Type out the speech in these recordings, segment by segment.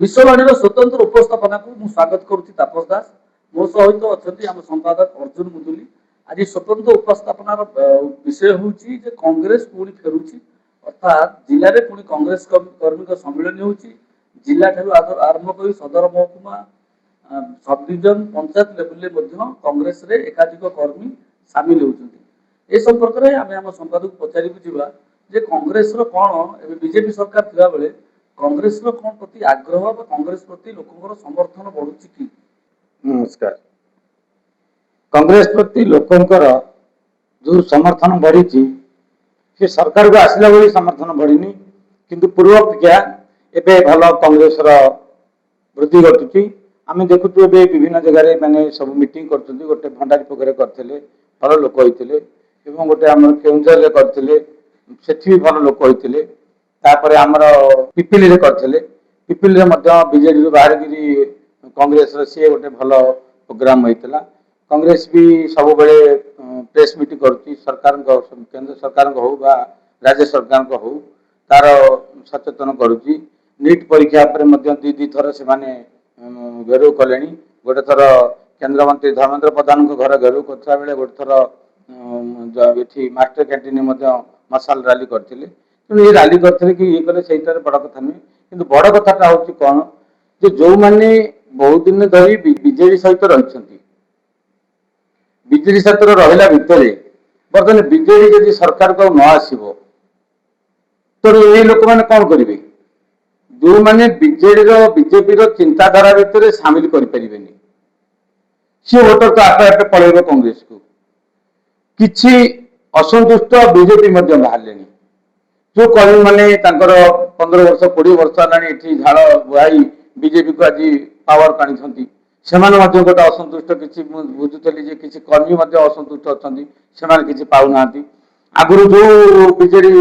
विश्ववाणी स्वतंत्र उपस्थापना को मु स्वागत करुच्ची तापस दास मो सहित अच्छा आम संपादक अर्जुन मुदुली। आज स्वतंत्र उपस्थापनार विषय हूँ कांग्रेस पुणी फेरुची अर्थात जिले में पुणी कांग्रेस कर्मी सम्मिलन हो जिला आरंभ कर सदर महकुमा sub division panchayat level Congress रे एकाधिक कर्मी सामिल होती। संपर्क में आम संपादक पचार कांग्रेस कौन बीजेपी सरकार थिबा बेले कांग्रेस कौन प्रति आग्रह कांग्रेस प्रति लोक समर्थन बढ़ुची कि? नमस्कार। कांग्रेस प्रति लोकंकर जो समर्थन बढ़ी से सरकार को आसला बेली समर्थन बढ़ीनी किंतु पूर्व अपेक्षा एबे भल कांग्रेस वृद्धि घटुची। आम देखु विभिन्न जगह मैंने सब मीटिंग कर गोटे भंडारी पोखर करते भल लोक होते गोटे आम केउझर करते से भल लोक होते तापर आमर पिपिली करते पिपिली बीजेडी बाहर कांग्रेस सी गोटे भल प्रोग्राम होता। कांग्रेस भी सब बेले प्रेस मीट करुच्ची सरकार केंद्र सरकार हो राज्य सरकार हो तार सचेतन करुच्ची। नीट परीक्षा पर दी थर से घेराव कले गोटे थर केंद्र मंत्री धर्मेंद्र प्रधान घर घेराव करता बेले गोटे थर ये मास्टर कैंटीन मसाल रैली करते ये रैली करते कि ये कले से बड़ कथा नुहे कि बड़ कथा हूँ कौन जो मैंने बहुत दिन धरी बीजेडी सहित रही बीजेडी सहित रहा भितर बर्तमान बीजेडी जब सरकार को न आसो तो ये लोक मैंने कौन करेंगे जो मैंने बीजेडी बीजेपी चिंताधारा भितर सामिल करें सी भोटर तो आपे आपे पलैब कांग्रेस को किसी असंतुष्ट बीजेपी बाहर जो कर्मी मैंने 15 वर्ष 20 वर्ष है झाड़ बुआई बीजेपी को आज पावर टाणी से गोटे असंतुष्ट किसी बुझुली किसी कर्मी असंतुष्ट अच्छा किसी पाऊना आगुरी जो बीजेडी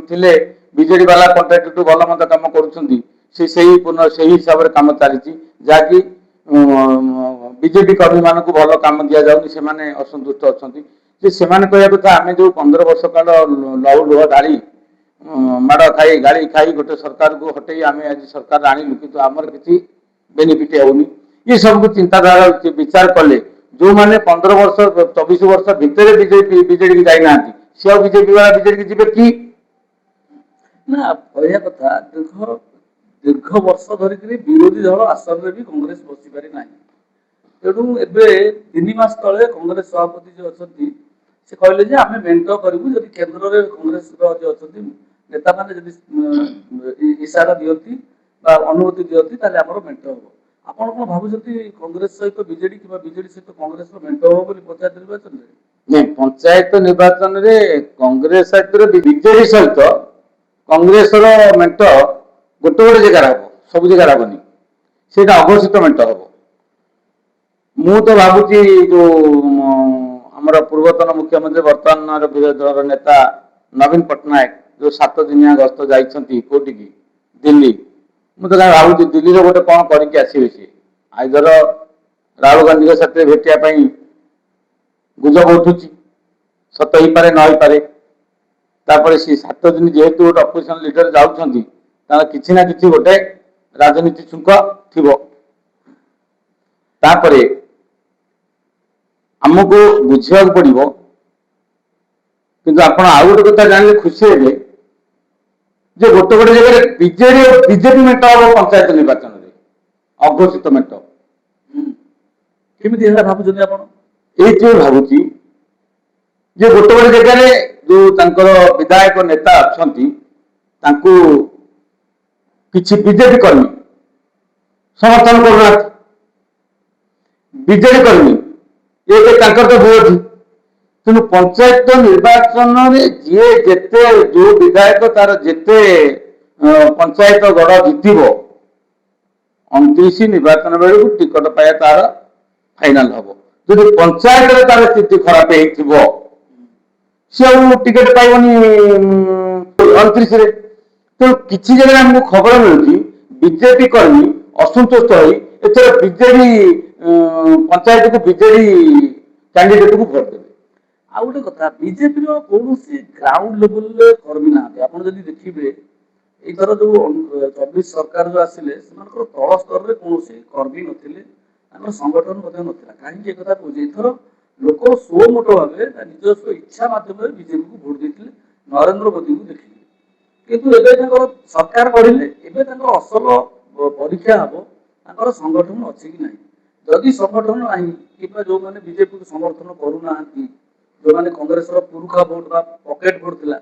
थे बीजेडी वाला कंट्राक्टर भल मत कम कर हिसाब से कम चली जहाँकि बीजेपी कर्मी मान भल कम दि जाने असंतुष्ट अच्छा से कहया कथा आम जो 15 वर्ष काल लहू लुह ढाली माड़ खाई गाड़ी खाई गोटे सरकार को हटे आम आज सरकार आणिलु कि आमर किसी बेनिफिट होनी ये सब चिंताधारा विचार कले जो मैंने 15 वर्ष 24 वर्ष भितर बीजेडी की जाना सी बीजेपी वाला बीजेडी की जी कि ना कहया कथा देख दीर्घ वर्ष धरिक विरोधी दल आसन में भी कांग्रेस बसी पारि ना तेणु एवं 3 मास तले कांग्रेस सभापति जो अच्छा से कहले आम मेट करूँ जब केन्द्र में कांग्रेस अच्छा नेता मैंने इशारा दिखती अनुमति दिखती आमर मेट हम आप भावुं कांग्रेस सहित बीजेडी कि बीजेडी सहित कांग्रेस मेट हम पंचायत निर्वाचन नहीं पंचायत निर्वाचन में कांग्रेस सहित बीजेडी सहित कांग्रेस मेट गोटे गोटे जगार हम सब जगार हेनी से अघोषित मेट हम मु तो भावुची जो आमर पूर्वतन मुख्यमंत्री वर्तमान विरोधी दल नेता नवीन पट्टनायक जो 7 दिनिया गस्त जाइछंती कोटि की दिल्ली मुझे भावुची दिल्ली रो गोटे कौन करके आसवे सी आइदर राहुल गांधी साथ भेटिया गुजब उठुची सत ही पारे न ही पारे तापर सी 7 दिन जेहेतु गोटे अपोजिशन लीडर जाउछंती किसी ना किसी गोटे राजनीति छुंक थिबो तापरे आमको बुझा पड़ो किंतु आप गोटे कथा जानले खुशी हे जे गोटे गोटे जगह बीजेडी और बीजेपी मेट हम पंचायत निर्वाचन में अघोषित मेट केमी भावुं आप ये भावुची जे गोटे गोटे जगह जो विधायक नेता अच्छा किसी बीजेपी कर्मी समर्थन करना बीजेडी कर्मी ये तो विरोधी तेणु पंचायत निर्वाचन में जी जेते जो विधायक तार जेते पंचायत गढ़ जीतब 29 निर्वाचन बेलू टिकट पाया तार फाइनाल हम जो पंचायत तार स्थिति खराब हो टिकट पाइबनी 29 तेणु किसी जगह आमको खबर मिलूँ बीजेपी कर्मी असंतुष्ट हो बीजेडी पंचायत को बीजेडी कैंडिडेट को भोट देवे आ गोटे कथा बीजेपी कौन ग्राउंड लेवल कर्मी ना आप देखिए ଏଇଥର ଯୋଉ 24 ସରକାର ଯୋଉ ଆସିଲେ ସେମାନଙ୍କର ତଳ ସ୍ତରରେ କୌଣସି କର୍ମୀ ନଥିଲେ, ତାଙ୍କର ସଂଗଠନ ମଧ୍ୟ ନଥିଲା। କାହିଁକି ଏକଥା କହୁଛି, ଏଥର ଲୋକ ସ୍ୱମୋଟ ଭାବେ ନିଜସ୍ୱ ଇଚ୍ଛା ମାଧ୍ୟମରେ ବିଜେପିକୁ ଭୋଟ ଦେଇଥିଲେ, ନରେନ୍ଦ୍ର ମୋଦୀଙ୍କୁ ଦେଖିଲେ। କିନ୍ତୁ ଏବେ ତାଙ୍କର ସରକାର ବଢିଲେ, ଏବେ ତାଙ୍କର ଅସଲ ପରୀକ୍ଷା ହବ ତାଙ୍କର ସଂଗଠନ ଅଛି କି ନାହିଁ। ଯଦି ସଂଗଠନ ନାହିଁ କିମ୍ବା ଯୋଉମାନେ ବିଜେପିକୁ ସମର୍ଥନ କରୁନାହାନ୍ତି, ଯୋଉମାନେ କଂଗ୍ରେସର ପୁରୁଖା ଭୋଟ ବା ପକେଟ ଭୋଟ ଥିଲା,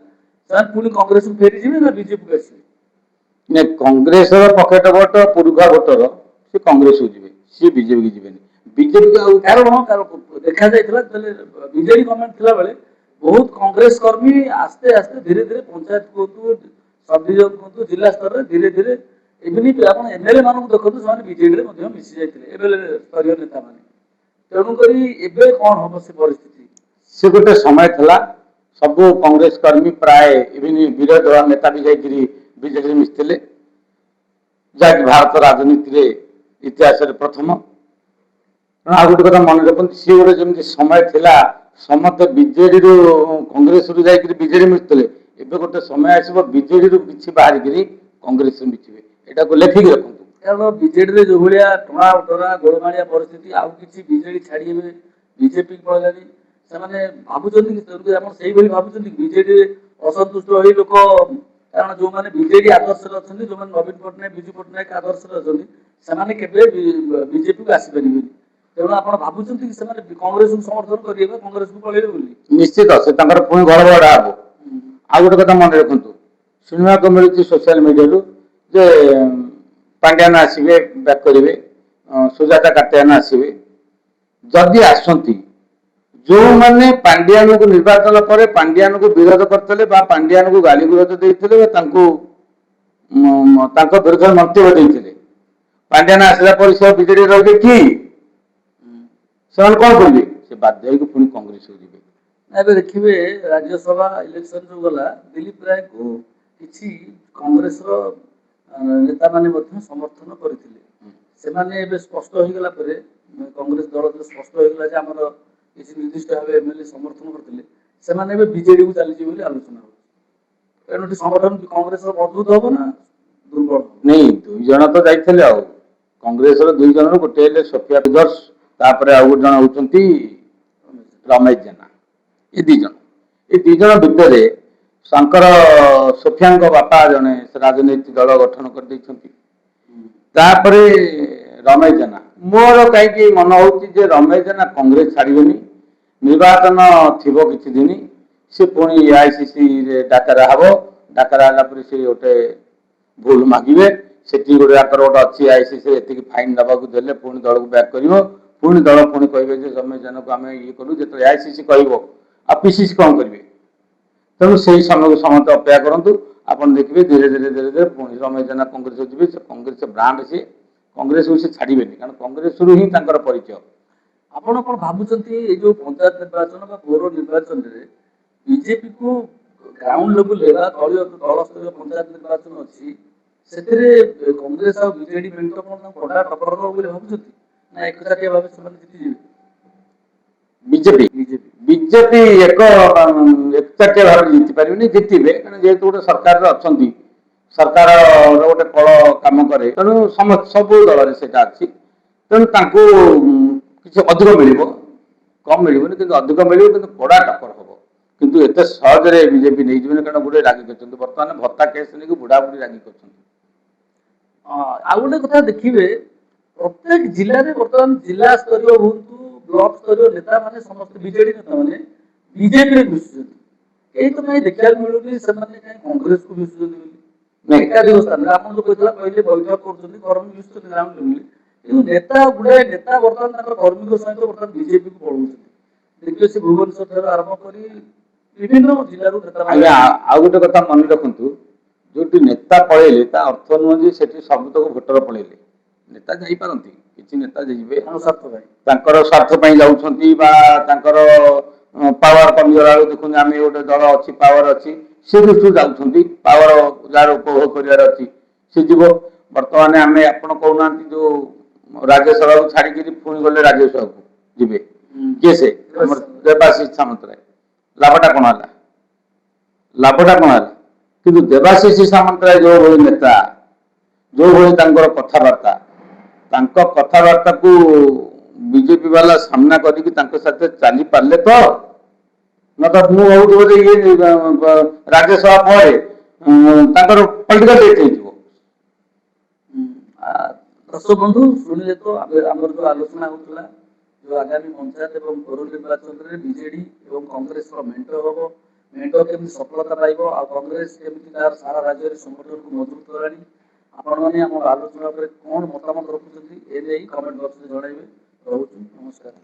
ସେମାନେ ପୁଣି କଂଗ୍ରେସକୁ ଫେରିଯିବେ ନା ବିଜେପିକୁ ଆସିବେ? ନାଇଁ, କଂଗ୍ରେସର ପକେଟ ଭୋଟ ପୁରୁଖା ଭୋଟର ସେ କଂଗ୍ରେସକୁ ଯିବେ, ସିଏ ବିଜେପିକୁ ଯିବେନି। ବିଜେପି ଆଉ କାରଣ ଦେଖାଯାଇଥିଲା ଯେତେବେଳେ ବିଜେଡି ଗଭର୍ଣ୍ଣମେଣ୍ଟ ଥିଲାବେଳେ ବହୁତ କଂଗ୍ରେସ କର୍ମୀ ଆସ୍ତେ ଆସ୍ତେ ଧୀରେ ଧୀରେ ପଞ୍ଚାୟତ କୁହନ୍ତୁ, ସବ୍ ଡିଭିଜନ କୁହନ୍ତୁ, ଜିଲ୍ଲା ସ୍ତରରେ ଧୀରେ ଧୀରେ ଇଭିନି ଆପଣ ଏମଏଲଏ ମାନଙ୍କୁ ଦେଖନ୍ତୁ, ସେମାନେ ବିଜେଡିରେ ମଧ୍ୟ ମିଶି ଯାଇଥିଲେ ଏମଏଲଏ ସ୍ତରୀୟ ନେତା ମାନେ। ତେଣୁକରି ଏବେ କଣ ହବ ସେ ପରିସ୍ଥିତି? ସେ ଗୋଟେ ସମୟ ଥିଲା, ସବୁ କଂଗ୍ରେସ କର୍ମୀ ପ୍ରାୟ ଇଭିନି ବିରୋଧୀ ଦଳ ନେତା ବି ଯାଇକିରି ବିଜେଡିରେ ମିଶିଥିଲେ, ଯାହାକି ଭାରତ ରାଜନୀତିରେ ଇତିହାସରେ ପ୍ରଥମ। ଆଉ ଗୋଟେ କଥା ମନେ ରଖନ୍ତୁ, ସିଏ ଗୋଟେ ଯେମିତି ସମୟ ଥିଲା ସମସ୍ତେ ବିଜେଡିରୁ କଂଗ୍ରେସରୁ ଯାଇକିରି ବିଜେଡି ମିଶୁଥିଲେ, ଏବେ ଗୋଟେ ସମୟ ଆସିବ ବିଜେଡିରୁ କିଛି ବାହାରିକିରି କଂଗ୍ରେସରେ ମିଶିବେ। ଏଟାକୁ ଲେଖିକି ରଖନ୍ତୁ। କାରଣ ବିଜେଡିରେ ଯୋଉ ଭଳିଆ ଟଣା ଓଟରା ଗୋଳମାଳିଆ ପରିସ୍ଥିତି, ଆଉ କିଛି ବିଜେଡି ଛାଡିବେ ବିଜେପି ପଳେଇଲାଣି, ସେମାନେ ଭାବୁଛନ୍ତି କି ଆପଣ ସେଇଭଳି ଭାବୁଛନ୍ତି କି ବିଜେଡିରେ ଅସନ୍ତୁଷ୍ଟ ହୋଇ ଲୋକ, କାରଣ ଯୋଉମାନେ ବିଜେଡି ଆଦର୍ଶରେ ଅଛନ୍ତି, ଯୋଉମାନେ ନବୀନ ପଟ୍ଟନାୟକ ବିଜୁ ପଟ୍ଟନାୟକ ଆଦର୍ଶରେ ଅଛନ୍ତି, ସେମାନେ କେବେ ବିଜେପିକୁ ଆସିପାରିବେନି। ତେଣୁ ଆପଣ ଭାବୁଛନ୍ତି କି ସେମାନେ କଂଗ୍ରେସକୁ ସମର୍ଥନ କରିବେ ବା କଂଗ୍ରେସକୁ ପଳେଇବେ ବୋଲି? ନିଶ୍ଚିତ ସେ ତାଙ୍କର ପୁଣି ଘର ଭଡ଼ା ହବ। ଆଉ ଗୋଟେ କଥା ମନେ ରଖନ୍ତୁ, ଶୁଣିବାକୁ ମିଳୁଛି ସୋସିଆଲ ମିଡିଆରୁ ଯେ ପାଣ୍ଡିଆନ ଆସିବେ ବ୍ୟାକ୍ କରିବେ, ସୁଜାତା କାର୍ତ୍ତିଆୟନ ଆସିବେ। ଯଦି ଆସନ୍ତି, ଯୋଉମାନେ ପାଣ୍ଡିଆନକୁ ନିର୍ବାଚନ ପରେ ପାଣ୍ଡିଆନକୁ ବିରୋଧ କରିଥିଲେ ବା ପାଣ୍ଡିଆନକୁ ଗାଳି ଗୁଲଜ ଦେଇଥିଲେ ବା ତାଙ୍କ ବିରୁଦ୍ଧରେ ମନ୍ତବ୍ୟ ଦେଇଥିଲେ, ପାଣ୍ଡିଆନ ଆସିଲା ପରେ ସେ ବିଜେଡି ରହିବେ କି? ସେମାନେ କଣ କରିବେ? ସେ ବାଧ୍ୟ ହେଇକି ପୁଣି କଂଗ୍ରେସକୁ ଯିବେ। ଏବେ ଦେଖିବେ ରାଜ୍ୟସଭା ଇଲେକ୍ସନ ଯୋଉ ଗଲା, ଦିଲ୍ଲୀପ ରାୟଙ୍କୁ କିଛି କଂଗ୍ରେସର ନେତାମାନେ ମଧ୍ୟ ସମର୍ଥନ କରିଥିଲେ। ସେମାନେ ଏବେ ସ୍ପଷ୍ଟ ହେଇଗଲା ପରେ, କଂଗ୍ରେସ ଦଳ ସ୍ପଷ୍ଟ ହେଇଗଲା ଯେ ଆମର କିଛି ନିର୍ଦ୍ଦିଷ୍ଟ ଭାବେ ଏମଏଲଏ ସମର୍ଥନ କରିଥିଲେ, ସେମାନେ ଏବେ ବିଜେଡିକୁ ଚାଲିଯିବେ ବୋଲି ଆଲୋଚନା ହଉଛି। ଏଣୁ ସଂଗଠନ କଂଗ୍ରେସର ମଜବୁତ ହବ ନା ଦୁର୍ବଳ? ନାଇଁ, ଦୁଇ ଜଣ ତ ଯାଇଥିଲେ, ଆଉ କଂଗ୍ରେସର ଦୁଇ ଜଣରୁ ଗୋଟେ ହେଲେ ସୋଫିଆ ବିଦର୍ଶ, ତାପରେ ଆଉ ଗୋଟେ ଜଣ ହଉଛନ୍ତି ରମେଶ ଜେନା। ଏ ଦି ଜଣ ଭିତରେ ତାଙ୍କର ସୋଫିଆଙ୍କ ବାପା ଜଣେ ରାଜନୈତିକ ଦଳ ଗଠନ କରିଦେଇଛନ୍ତି। ତାପରେ ରମେଶ ଜେନା, ମୋର କାହିଁକି ମନ ହଉଛି ଯେ ରମେଶ ଜେନା କଂଗ୍ରେସ ଛାଡ଼ିବେନି, ନିର୍ବାଚନ ଥିବ କିଛି ଦିନ, ସେ ପୁଣି AICCରେ ଡାକରା ହବ, ଡାକରା ହେଲା ପରେ ସେ ଗୋଟେ ଭୁଲ ମାଗିବେ, ସେଠି ଗୋଟେ ତାଙ୍କର ଗୋଟେ ଅଛି AICC ଏତିକି ଫାଇନ ଦବାକୁ ଦେଲେ ପୁଣି ଦଳକୁ ବ୍ୟାକ୍ କରିବ, ପୁଣି ଦଳ ପୁଣି କହିବେ ଯେ ରମେଶ ଜେନାକୁ ଆମେ ଇଏ କରୁ, ଯେତେବେଳେ AICC କହିବ ଆଉ PCC କଣ କରିବେ? ତେଣୁ ସେଇ ସମୟକୁ ସମସ୍ତେ ଅପେକ୍ଷା କରନ୍ତୁ, ଆପଣ ଦେଖିବେ ଧୀରେ ଧୀରେ ଧୀରେ ଧୀରେ ପୁଣି ରମେଶ ଜେନା କଂଗ୍ରେସ ଯିବେ। ସେ କଂଗ୍ରେସ ବ୍ରାଣ୍ଡ, ସିଏ କଂଗ୍ରେସକୁ ସେ ଛାଡ଼ିବେନି, କାରଣ କଂଗ୍ରେସରୁ ହିଁ ତାଙ୍କର ପରିଚୟ। ଆପଣ କଣ ଭାବୁଛନ୍ତି ଏଇ ଯୋଉ ପଞ୍ଚାୟତ ନିର୍ବାଚନ ବା ପୌର ନିର୍ବାଚନରେ ବିଜେପିକୁ ଗ୍ରାଉଣ୍ଡ ଲେବୁଲରେ ବା ତଳ ସ୍ତରୀୟ ପଞ୍ଚାୟତ ନିର୍ବାଚନ ଅଛି, ସେଥିରେ କଂଗ୍ରେସ ଆଉ ବିଜେଡି ମେଣ୍ଟ କଣ ତାଙ୍କୁ କଡା ଟକ୍କର ଦବ ବୋଲି ଭାବୁଛନ୍ତି, ନା ଏକଚାଟିଆ ଭାବେ ସେମାନେ ଜିତିଯିବେ? ବିଜେପି ଏକଚାଟିଆ ଭାବରେ ଜିତି ପାରିବେନି, ଜିତିବେ କାରଣ ଯେହେତୁ ଗୋଟେ ସରକାରରେ ଅଛନ୍ତି, ସରକାରର ଗୋଟେ କଳ କାମ କରେ, ତେଣୁ ସବୁ ଦଳରେ ସେଇଟା ଅଛି। ତେଣୁ ତାଙ୍କୁ କିଛି ଅଧିକ ମିଳିବ, କମ ମିଳିବନି, କିନ୍ତୁ ଅଧିକ ମିଳିବ, କିନ୍ତୁ କଡା ଟକ୍କର ହବ। କିନ୍ତୁ ଏତେ ସହଜରେ ବିଜେପି ନେଇଯିବେନି, କାରଣ ଗୋଟେ ରାଗି କରିଛନ୍ତି, ବର୍ତ୍ତମାନ ଭତ୍ତା କେସ୍ ନେଇକି ବୁଢାବୁଢୀ ରାଗି କରିଛନ୍ତି। ଆଉ ଗୋଟେ କଥା ଦେଖିବେ, ପ୍ରତ୍ୟେକ ଜିଲ୍ଲାରେ ବର୍ତ୍ତମାନ ଜିଲ୍ଲା ସ୍ତରୀୟ ହୁଅନ୍ତୁ, ବ୍ଲକ ସ୍ତରୀୟ ନେତା ମାନେ ସମସ୍ତେ ବିଜେଡି ନେତା ମାନେ ବିଜେପିରେ ମିଶୁଛନ୍ତି। କେହି ତ କାହିଁ ଦେଖିବାକୁ ମିଳୁନି ସେମାନେ କାହିଁ କଂଗ୍ରେସକୁ ମିଶୁଛନ୍ତି ବୋଲି। ଏକାଧିକ ସ୍ଥାନରେ ଆପଣ ଯୋଉ କହିଲେ ବୈଠକ କରୁଛନ୍ତି, କର୍ମୀ ମିଶୁଛନ୍ତି ଗ୍ରାଉଣ୍ଡ ଲେବୁଲରେ, କିନ୍ତୁ ନେତା ଗୁଡାଏ ନେତା ବର୍ତ୍ତମାନ ତାଙ୍କର କର୍ମୀଙ୍କ ସହିତ ବର୍ତ୍ତମାନ ବିଜେପିକୁ ପଳଉଛନ୍ତି। ଦେଖିବେ ସେ ଭୁବନେଶ୍ୱର ଠାରୁ ଆରମ୍ଭ କରି ବିଭିନ୍ନ ଜିଲ୍ଲାରୁ ନେତା। ଆଜ୍ଞା, ଆଉ ଗୋଟେ କଥା ମନେ ରଖନ୍ତୁ, ଯୋଉଠି ନେତା ପଳେଇଲେ ତା ଅର୍ଥ ନୁହଁ ଯେ ସେଠି ସବୁତକ ଭୋଟର ପଳେଇଲେ। ନେତା ଯାଇପାରନ୍ତି, କିଛି ନେତା ଯିବେ ତାଙ୍କର ସ୍ୱାର୍ଥ ପାଇଁ ଯାଉଛନ୍ତି, ବା ତାଙ୍କର ପାୱାର କମିଗଲା ବେଳକୁ ଦେଖୁଛନ୍ତି ଆମେ ଗୋଟେ ଦଳ ଅଛି, ପାୱାର ଅଛି, ସେ ଦୃଷ୍ଟିରୁ ଯାଉଛନ୍ତି। ପାୱାର ଯାହାର ଉପଭୋଗ କରିବାର ଅଛି ସେ ଯିବ। ବର୍ତ୍ତମାନ ଆମେ ଆପଣ କହୁନାହାନ୍ତି ଯୋଉ ରାଜ୍ୟସଭାକୁ ଛାଡିକିରି ପୁଣି ଗଲେ ରାଜ୍ୟସଭାକୁ ଯିବେ, କିଏ ସେ? ଆମର ଦେବାଶିଷ ସାମନ୍ତରାୟ। ଲାଭଟା କଣ ହେଲା? କିନ୍ତୁ ଦେବାଶିଷ ସାମନ୍ତରାୟ ଯୋଉଭଳି ନେତା, ଯୋଉଭଳି ତାଙ୍କର କଥାବାର୍ତ୍ତା, ତାଙ୍କ କଥାବାର୍ତ୍ତାକୁ ବିଜେପି ବାଲା ସାମ୍ନା କରିକି ତାଙ୍କ ସାଥେ ଚାଲି ପାରିଲେ ତ ନା ତ ମୁଁ ଭାବୁଛି ବୋଧେ ଇଏ ରାଜ୍ୟସଭା ପରେ ତାଙ୍କର ପଲିଟିକାଲ ଡେଥ୍ ହେଇଯିବ। ଦର୍ଶକ ବନ୍ଧୁ ଶୁଣିଲେ ତ ଆମର ଯୋଉ ଆଲୋଚନା ହଉଥିଲା ଯୋଉ ଆଗାମୀ ପଞ୍ଚାୟତ ଏବଂ ପୌର ନିର୍ବାଚନରେ ବିଜେଡି ଏବଂ କଂଗ୍ରେସର ମେଣ୍ଟ ହବ, ମେଣ୍ଟ କେମିତି ସଫଳତା ପାଇବ ଆଉ କଂଗ୍ରେସ କେମିତି ତାର ସାରା ରାଜ୍ୟରେ ସଂଗଠନକୁ ମଜବୁତ କଲାଣି, ଆପଣମାନେ ଆମର ଆଲୋଚନା ଉପରେ କଣ ମତାମତ ରଖୁଛନ୍ତି ଏ ନେଇ କମେଣ୍ଟ ବକ୍ସରେ ଜଣାଇବେ। ରହୁଛୁ, ନମସ୍କାର।